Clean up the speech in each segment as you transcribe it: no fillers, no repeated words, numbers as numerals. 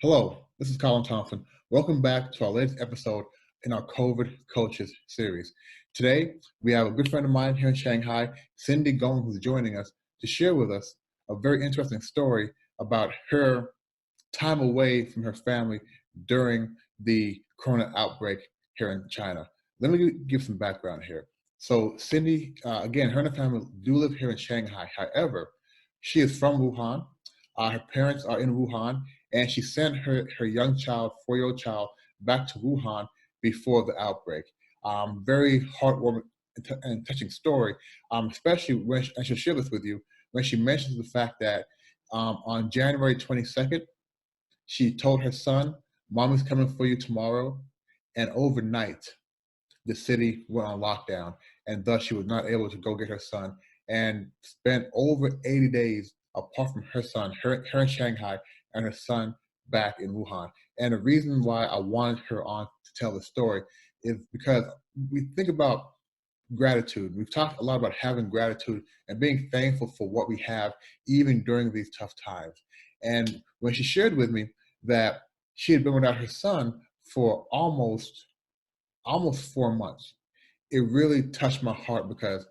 Hello, this is Colin Thompson. Welcome back to our latest episode in our COVID Coaches series. Today, we have a good friend of mine here in Shanghai, Cindy Gong, who's joining us to share with us a very interesting story about her time away from her family during the corona outbreak here in China. Let me give some background here. So Cindy, again, her and her family do live here in Shanghai. However, she is from Wuhan. Her parents are in Wuhan, and she sent her young child, 4-year-old child, back to Wuhan before the outbreak. Very heartwarming and touching story, especially when I should share this with you, when she mentions the fact that on January 22nd, she told her son, "Mommy's coming for you tomorrow," and overnight, the city went on lockdown, and thus she was not able to go get her son, and spent over 80 days apart from her son, her in Shanghai, and her son back in Wuhan. And the reason why I wanted her on to tell the story is because we think about gratitude. We've talked a lot about having gratitude and being thankful for what we have, even during these tough times. And when she shared with me that she had been without her son for almost 4 months, it really touched my heart because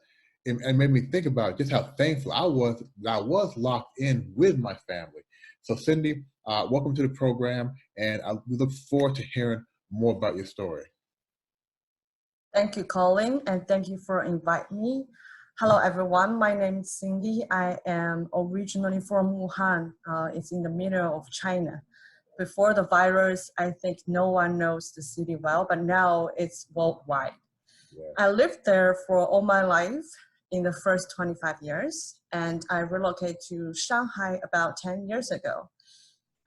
it made me think about just how thankful I was that I was locked in with my family. So Cindy, welcome to the program, and we look forward to hearing more about your story. Thank you, Colin, and thank you for inviting me. Hello, everyone. My name is Cindy. I am originally from Wuhan. It's in the middle of China. Before the virus, I think no one knows the city well, but now it's worldwide. Yeah. I lived there for all my life in the first 25 years, and I relocated to Shanghai about 10 years ago.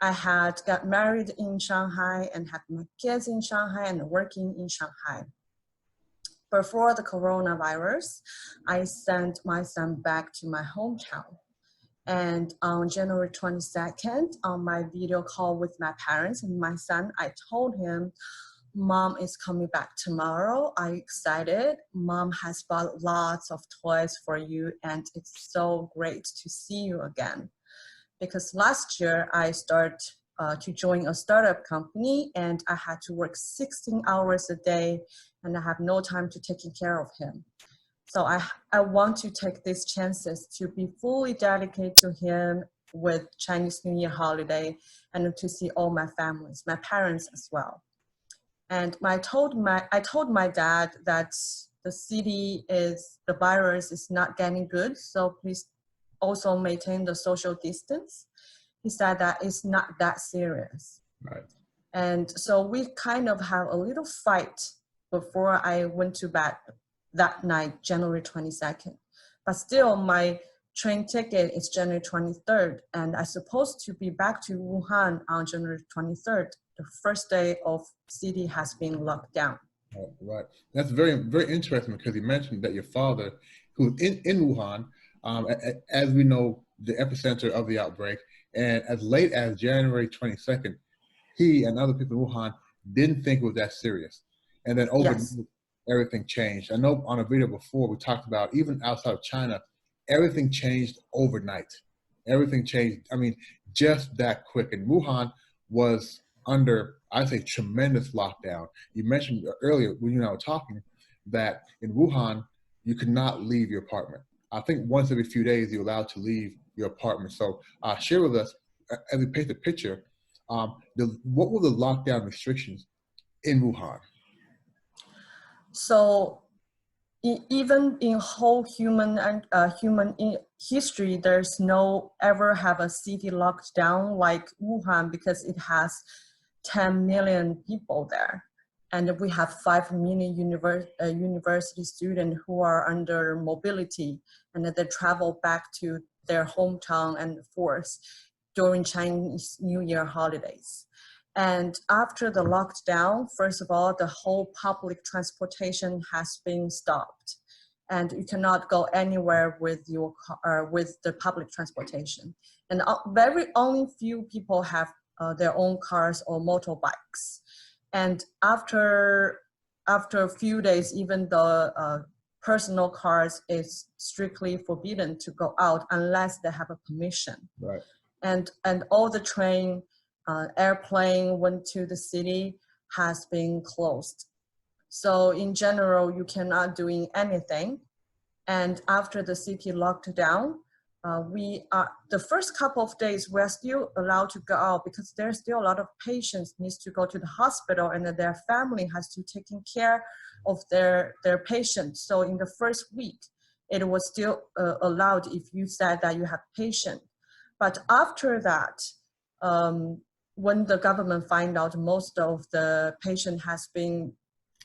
I had got married in Shanghai and had my kids in Shanghai and working in Shanghai. Before the coronavirus, I sent my son back to my hometown. And on January 22nd, on my video call with my parents and my son, I told him, "Mom is coming back tomorrow. I'm excited. Mom has bought lots of toys for you, and it's so great to see you again." Because last year, I started to join a startup company, and I had to work 16 hours a day, and I have no time to taking care of him. So I want to take these chances to be fully dedicated to him with Chinese New Year holiday and to see all my families, my parents as well. And I told my dad that the virus is not getting good, so please also maintain the social distance. He said that it's not that serious. Right. And so we kind of have a little fight before I went to bed that night, January 22nd. But still, my train ticket is January 23rd, and I'm supposed to be back to Wuhan on January 23rd. The first day of city has been locked down. Right. That's very, very interesting because you mentioned that your father, who's in Wuhan, as we know, the epicenter of the outbreak, and as late as January 22nd, he and other people in Wuhan didn't think it was that serious. And then overnight, yes, everything changed. I know on a video before we talked about, even outside of China, everything changed overnight. Everything changed, I mean, just that quick. And Wuhan was under, I'd say, tremendous lockdown. You mentioned earlier when you and I were talking that in Wuhan, you could not leave your apartment. I think once every few days, you're allowed to leave your apartment. So share with us, as we paint the picture, what were the lockdown restrictions in Wuhan? So even in whole human history, there's no ever have a city locked down like Wuhan because it has 10 million people there. And we have 5 million university students who are under mobility, and they travel back to their hometown and forth during Chinese New Year holidays. And after the lockdown, first of all, the whole public transportation has been stopped, and you cannot go anywhere with your car, with the public transportation. And very only few people have their own cars or motorbikes. And after a few days, even the personal cars is strictly forbidden to go out unless they have a permission. Right. And all the train airplane went to the city has been closed. So in general, you cannot doing anything. And after the city locked down, the first couple of days, we're still allowed to go out because there's still a lot of patients needs to go to the hospital and their family has to taking care of their patients. So in the first week, it was still allowed if you said that you have patient. But after that, when the government find out most of the patient has been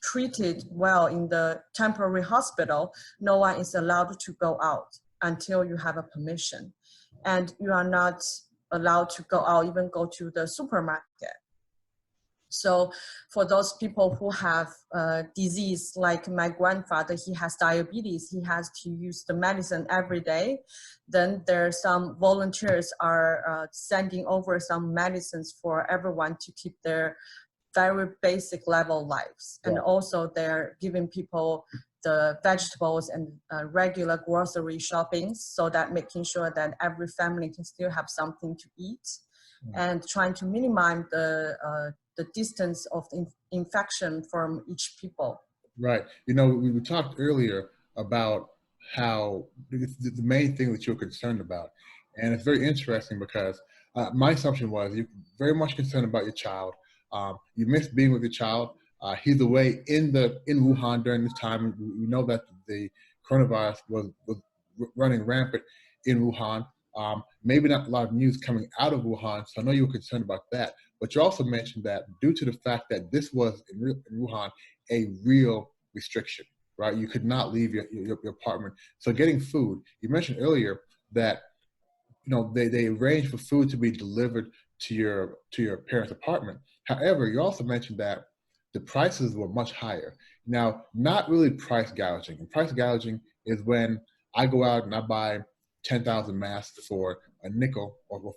treated well in the temporary hospital, no one is allowed to go out until you have a permission. And you are not allowed to go out, even go to the supermarket. So for those people who have disease, like my grandfather, he has diabetes, he has to use the medicine every day. Then there are some volunteers are sending over some medicines for everyone to keep their very basic level lives. And also they're giving people the vegetables and regular grocery shopping, so that making sure that every family can still have something to eat, and trying to minimize the distance of the infection from each people. Right. You know, we talked earlier about how the main thing that you're concerned about. And it's very interesting because my assumption was you're very much concerned about your child. You miss being with your child. He's away in Wuhan during this time. We know that the coronavirus was running rampant in Wuhan. Maybe not a lot of news coming out of Wuhan, so I know you were concerned about that. But you also mentioned that due to the fact that this was in Wuhan a real restriction, right? You could not leave your apartment. So getting food, you mentioned earlier that they arranged for food to be delivered to your parents' apartment. However, you also mentioned that the prices were much higher. Now, not really price gouging. And price gouging is when I go out and I buy 10,000 masks for a nickel or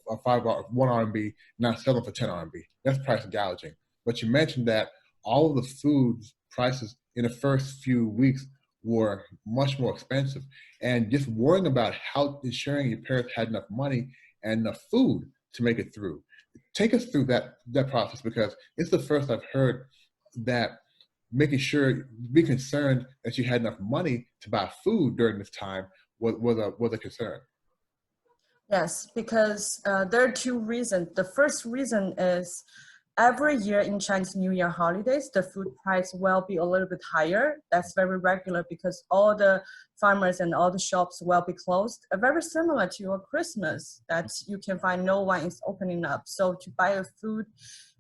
one RMB, not selling for 10 RMB. That's price gouging. But you mentioned that all of the food prices in the first few weeks were much more expensive. And just worrying about how ensuring your parents had enough money and enough food to make it through. Take us through that process, because it's the first I've heard that making sure, be concerned that you had enough money to buy food during this time was a concern. Yes, because there are two reasons. The first reason is every year in Chinese New Year holidays, the food price will be a little bit higher. That's very regular because all the farmers and all the shops will be closed. Very similar to your Christmas, that you can find no one is opening up. So to buy a food,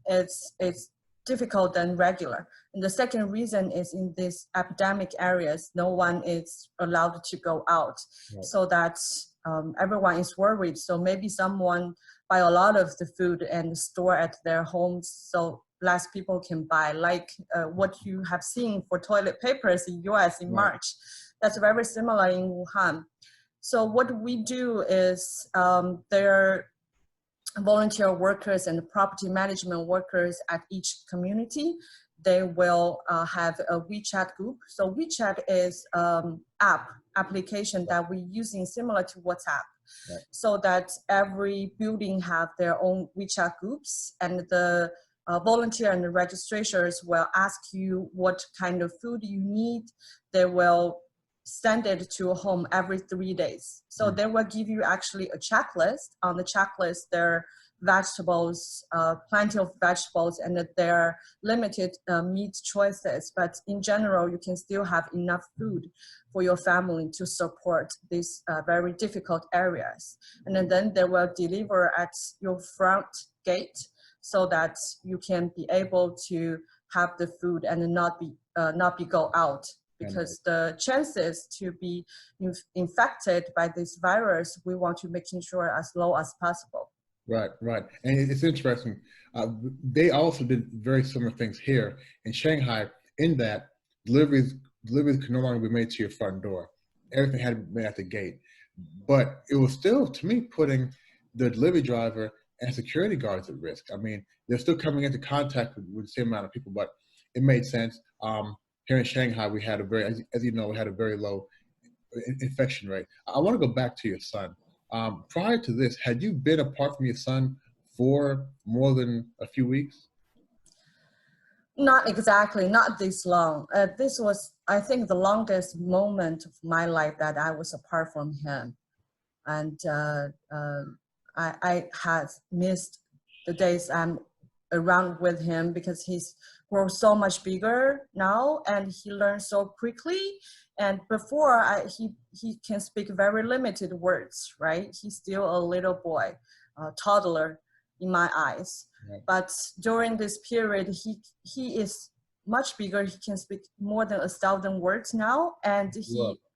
it's difficult than regular. And the second reason is in these epidemic areas, no one is allowed to go out. Right. So that everyone is worried. So maybe someone buy a lot of the food and store at their homes so less people can buy, like what you have seen for toilet papers in US in March. That's very similar in Wuhan. So what we do is there are volunteer workers and property management workers at each community. They will have a WeChat group. So WeChat is application that we're using similar to WhatsApp. Right. So that every building have their own WeChat groups, and the volunteer and the registrars will ask you what kind of food you need. They will send it to a home every 3 days. So they will give you actually a checklist. On the checklist, there are vegetables, plenty of vegetables, and that there are limited meat choices. But in general, you can still have enough food for your family to support these very difficult areas. And then they will deliver at your front gate so that you can be able to have the food and not be go out. Because the chances to be infected by this virus, we want to making sure as low as possible. Right. And it's interesting. They also did very similar things here in Shanghai, in that deliveries could no longer be made to your front door. Everything had to be made at the gate. But it was still, to me, putting the delivery driver and security guards at risk. I mean, they're still coming into contact with the same amount of people, but it made sense. Here in Shanghai, we had as you know, we had a very low infection rate. I want to go back to your son. Prior to this, had you been apart from your son for more than a few weeks? Not exactly, not this long. This was, I think, the longest moment of my life that I was apart from him. And I had missed the days I'm around with him because he's grown so much bigger now and he learns so quickly. And before he can speak very limited words, right? He's still a little boy, a toddler in my eyes. Right. But during this period, he is much bigger. He can speak more than 1,000 words now. And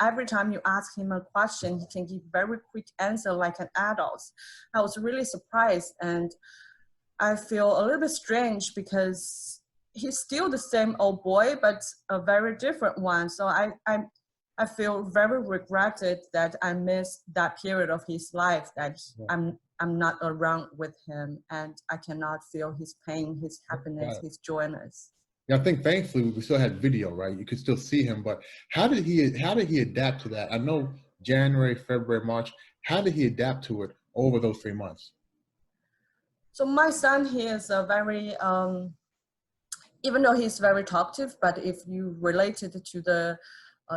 every time you ask him a question, he can give very quick answer like an adult. I was really surprised, and I feel a little bit strange because he's still the same old boy, but a very different one. So I feel very regretted that I missed that period of his life, that I'm not around with him and I cannot feel his pain, his happiness, his joyness. Yeah, I think thankfully we still had video, right? You could still see him, but how did he adapt to that? I know January, February, March. How did he adapt to it over those 3 months? So my son, he is a very, even though he's very talkative, but if you relate it to the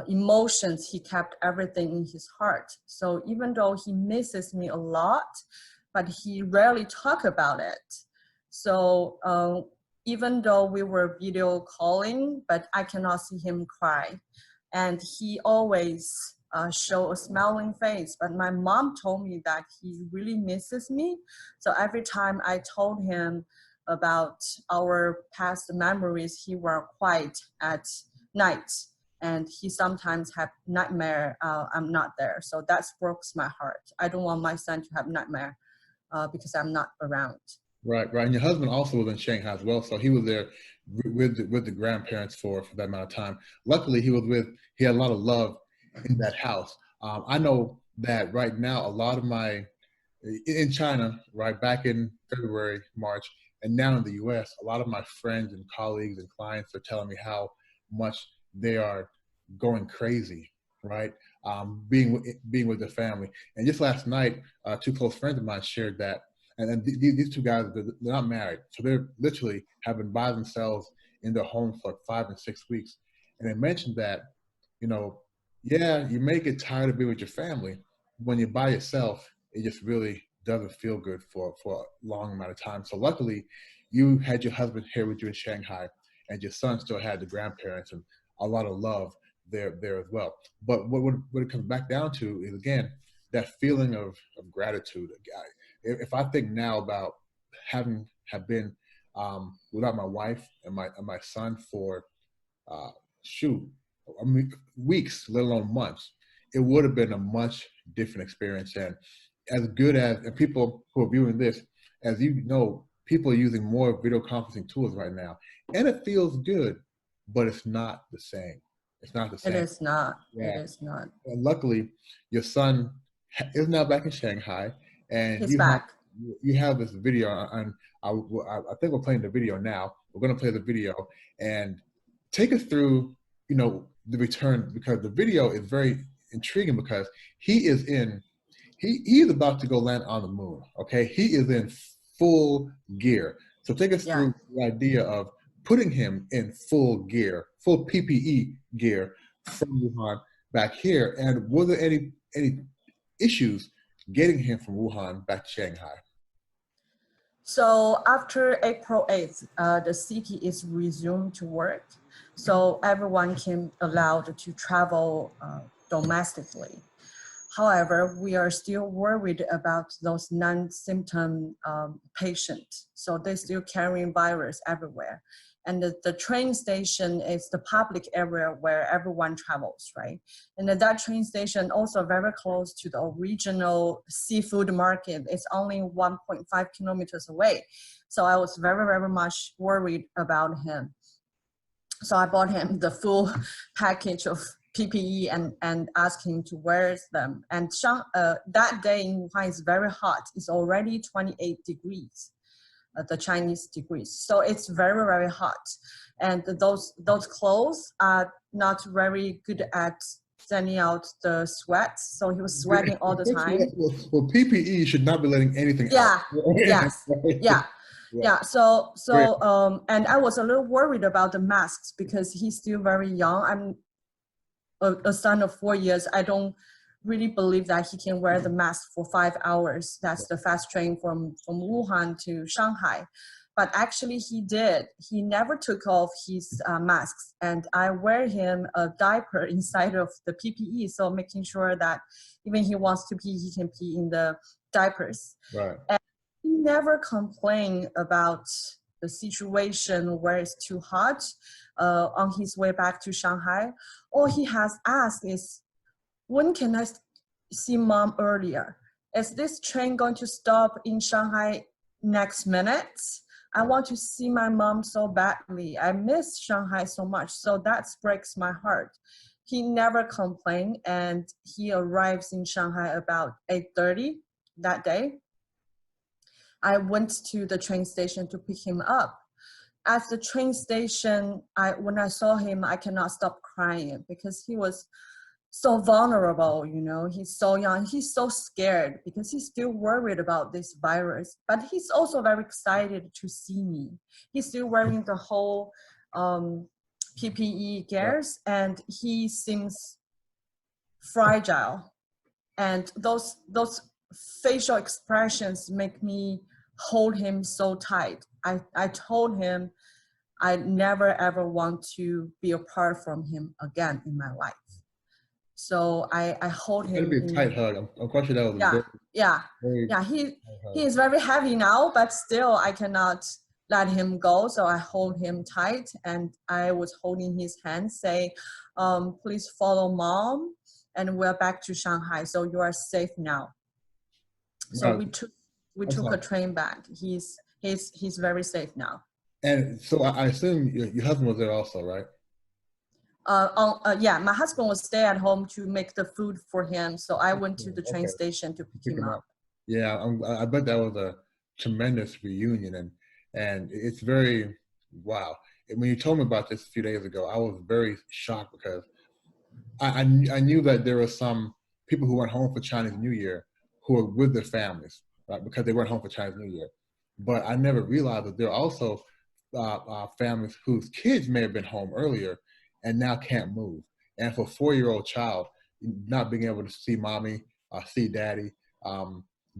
emotions, he kept everything in his heart. So even though he misses me a lot, but he rarely talk about it. So even though we were video calling, but I cannot see him cry. And he always show a smiling face. But my mom told me that he really misses me. So every time I told him about our past memories, he were quiet at night. And he sometimes have nightmare, I'm not there. So that breaks my heart. I don't want my son to have nightmare because I'm not around. Right. And your husband also was in Shanghai as well, so he was there with the grandparents for that amount of time. Luckily, he had a lot of love in that house. I know that right now, a lot of in China, right, back in February, March, and now in the US, a lot of my friends and colleagues and clients are telling me how much they are going crazy, right? Being with their family. And just last night, two close friends of mine shared that. And these two guys, they're not married. So they're literally have been by themselves in their home for like 5 and 6 weeks. And they mentioned that, yeah, you may get tired of being with your family. When you're by yourself, it just really doesn't feel good for a long amount of time. So luckily, you had your husband here with you in Shanghai, and your son still had the grandparents and a lot of love there as well. But what it comes back down to is, again, that feeling of gratitude. If I think now about have been without my wife and my son for weeks, let alone months, it would have been a much different experience. And as good as, and people who are viewing this, as you know, people are using more video conferencing tools right now, and it feels good, but it's not the same. It's not the same. It is not. Yeah. It is not. And luckily, your son is now back in Shanghai, and he's back. You have this video, and I think we're playing the video now. We're going to play the video and take us through, the return, because the video is very intriguing because he is about to go land on the moon. Okay, he is in full gear. So take us through the idea of putting him in full gear, full PPE gear from Wuhan back here. And were there any issues getting him from Wuhan back to Shanghai? So after April 8th, the city is resumed to work. So everyone can allowed to travel domestically. However, we are still worried about those non-symptom patients. So they're still carrying virus everywhere. And the train station is the public area where everyone travels, right? And that train station also very close to the original seafood market. It's only 1.5 kilometers away. So I was very, very much worried about him. So I bought him the full package of PPE and asked him to wear them. And that day in Wuhan is very hot. It's already 28 degrees. The Chinese degrees. So it's very, very hot. And those clothes are not very good at sending out the sweats. So he was sweating all the time. Well, PPE should not be letting anything Yeah, out. yes, yeah. Yeah. Yeah, and I was a little worried about the masks because he's still very young. I'm a son of 4 years. I don't really believe that he can wear the mask for 5 hours. That's the fast train from Wuhan to Shanghai. But actually he did. He never took off his masks, and I wear him a diaper inside of the PPE. So making sure that even he wants to pee, he can pee in the diapers. Right. And he never complained about the situation where it's too hot on his way back to Shanghai. All he has asked is, when can I see mom earlier? Is this train going to stop in Shanghai next minute? I want to see my mom so badly. I miss Shanghai so much. So that breaks my heart. He never complained, and he arrives in Shanghai about 8:30 that day. I went to the train station to pick him up. At the train station, when I saw him, I cannot stop crying because he was so vulnerable, you know. He's so young, he's so scared because he's still worried about this virus, but he's also very excited to see me. He's still wearing the whole PPE gears, and he seems fragile. And those facial expressions make me hold him so tight. I told him I never ever want to be apart from him again in my life. So I hold him. It's gonna be a tight hug. I'm quite sure that was yeah. He is very heavy now, but still I cannot let him go. So I hold him tight, and I was holding his hand, say, please follow mom, and we're back to Shanghai. So you are safe now. So we took a train back. He's very safe now. And so I assume your husband was there also, right? Yeah, my husband will stay at home to make the food for him. So I went to the train station to pick him up. Yeah, I bet that was a tremendous reunion, and it's very, wow. When you told me about this a few days ago, I was very shocked because I knew that there were some people who went home for Chinese New Year who were with their families, right? Because they went home for Chinese New Year. But I never realized that there are also families whose kids may have been home earlier and now can't move. And for a 4-year-old child, not being able to see mommy, see daddy,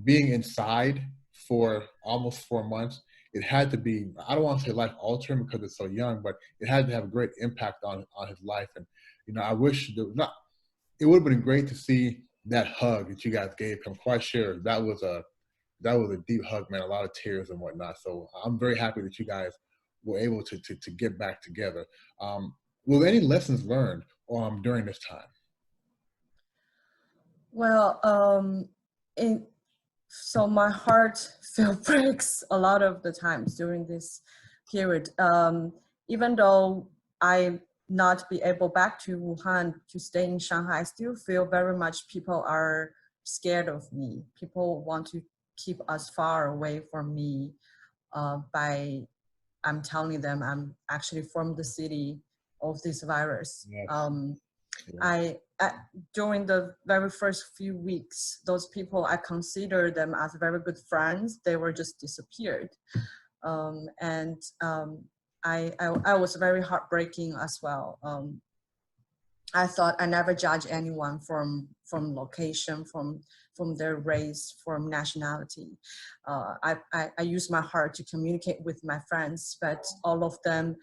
being inside for almost 4 months, it had to be, I don't want to say life altering because it's so young, but it had to have a great impact on his life. And, you know, I wish it would have been great to see that hug that you guys gave. I'm quite sure that was a deep hug, man, a lot of tears and whatnot. So I'm very happy that you guys were able to get back together. Were there any lessons learned during this time? Well, so my heart still breaks a lot of the times during this period. Even though I not be able back to Wuhan to stay in Shanghai, I still feel very much people are scared of me. People want to keep us far away from me by I'm telling them I'm actually from the city of this virus. Yes. During the very first few weeks, those people, I consider them as very good friends. They were just disappeared. I was very heartbreaking as well. I thought I never judge anyone from location, from their race, from nationality. I use my heart to communicate with my friends, but all of them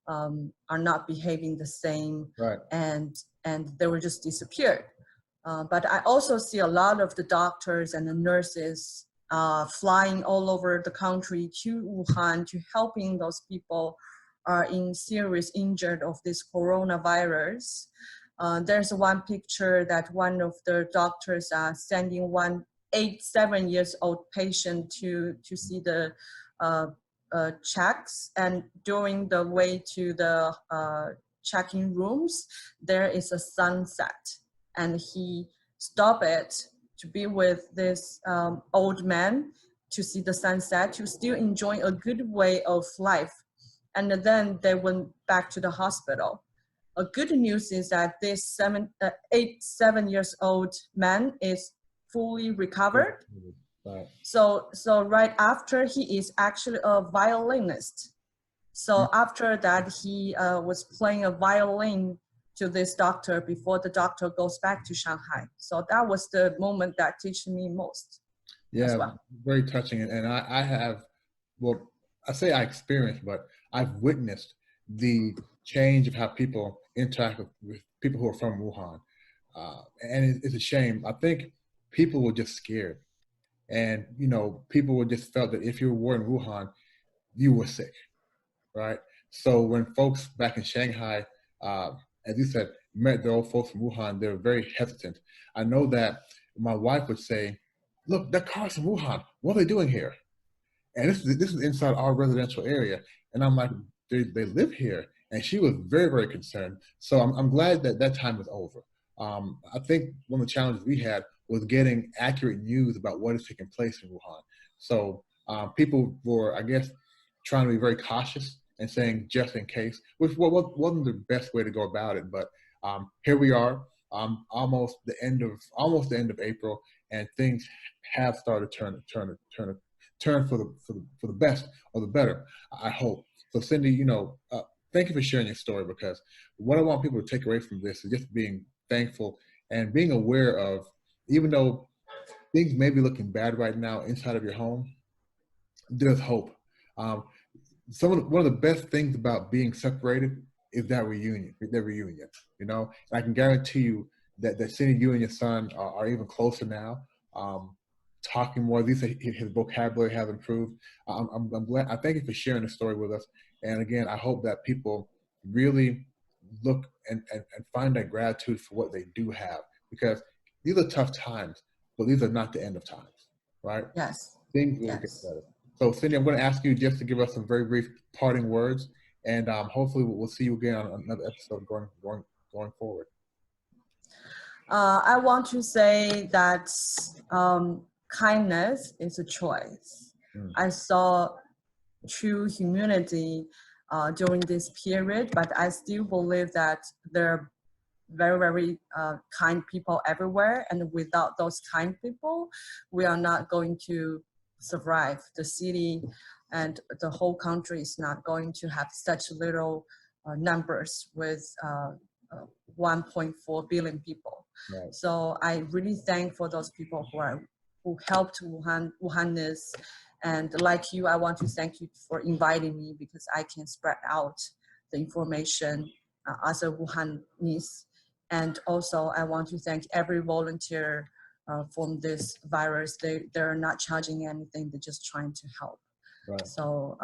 are not behaving the same, right. and they were just disappeared. But I also see a lot of the doctors and the nurses flying all over the country to Wuhan to helping those people are in serious injured of this coronavirus. There's one picture that one of the doctors are sending 7 years old patient to see the checks, and during the way to the checking rooms, there is a sunset, and he stopped it to be with this old man to see the sunset, to still enjoy a good way of life. And then they went back to the hospital. a good news is that this 7 years old man is fully recovered. Right. So right after, he is actually a violinist. So after that, he was playing a violin to this doctor before the doctor goes back to Shanghai. So that was the moment that teach me most. Yeah, well. very touching. And I have, well, I say I experienced, but I've witnessed the change of how people interact with people who are from Wuhan. And it's a shame. I think people were just scared. And, people were just felt that if you were in Wuhan, you were sick, right? So when folks back in Shanghai, uh, as you said, met their old folks from Wuhan, they were very hesitant. I know that my wife would say, look, that car's from Wuhan. What are they doing here? And this is inside our residential area. And I'm like, they live here. And she was very, very concerned. So I'm glad that that time is over. I think one of the challenges we had was getting accurate news about what is taking place in Wuhan. So people were, I guess, trying to be very cautious and saying just in case, which wasn't the best way to go about it. But here we are, almost the end of April, and things have started to turn for the best or the better, I hope. So Cindy, thank you for sharing your story, because what I want people to take away from this is just being thankful and being aware of, even though things may be looking bad right now inside of your home, there's hope. Um, one of the best things about being separated is that reunion. And I can guarantee you that Cindy, you and your son are even closer now. Talking more, at least his vocabulary has improved. I'm glad. I thank you for sharing the story with us. And again, I hope that people really look and find that gratitude for what they do have, because these are tough times, but these are not the end of times, right? Yes. Things will get better. So Cindy, I'm going to ask you just to give us some very brief parting words, and hopefully we'll see you again on another episode going forward. I want to say that kindness is a choice. I saw true humanity during this period, but I still believe that there are very, very kind people everywhere. And without those kind people, we are not going to survive. The city and the whole country is not going to have such little numbers with 1.4 billion people. Right. So I really thank for those people who helped Wuhanness. And like you, I want to thank you for inviting me, because I can spread out the information as a Wuhannese. And also, I want to thank every volunteer from this virus. They're not charging anything. They're just trying to help. Right. So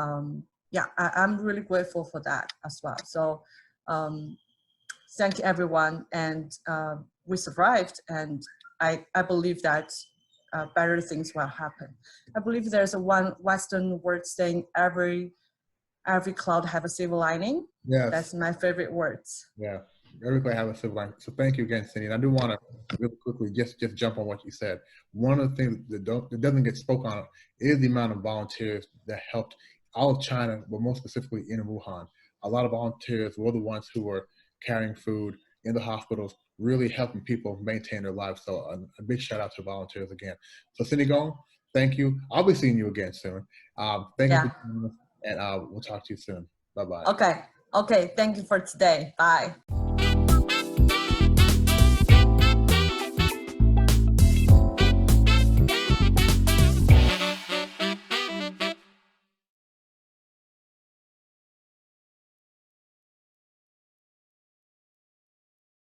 yeah, I'm really grateful for that as well. So thank you, everyone. And we survived. And I believe that better things will happen. I believe there's a one Western word saying every cloud have a silver lining. Yes. That's my favorite words. Yeah. Everybody have a silver lining. So thank you again, Cindy. And I do want to really quickly just jump on what you said. One of the things that doesn't get spoke on is the amount of volunteers that helped all of China, but more specifically in Wuhan. A lot of volunteers were the ones who were carrying food in the hospitals, really helping people maintain their lives. So a big shout out to volunteers again. So Cindy Gong, thank you. I'll be seeing you again soon. Thank you for joining us, and we'll talk to you soon. Bye-bye. Okay. Thank you for today. Bye.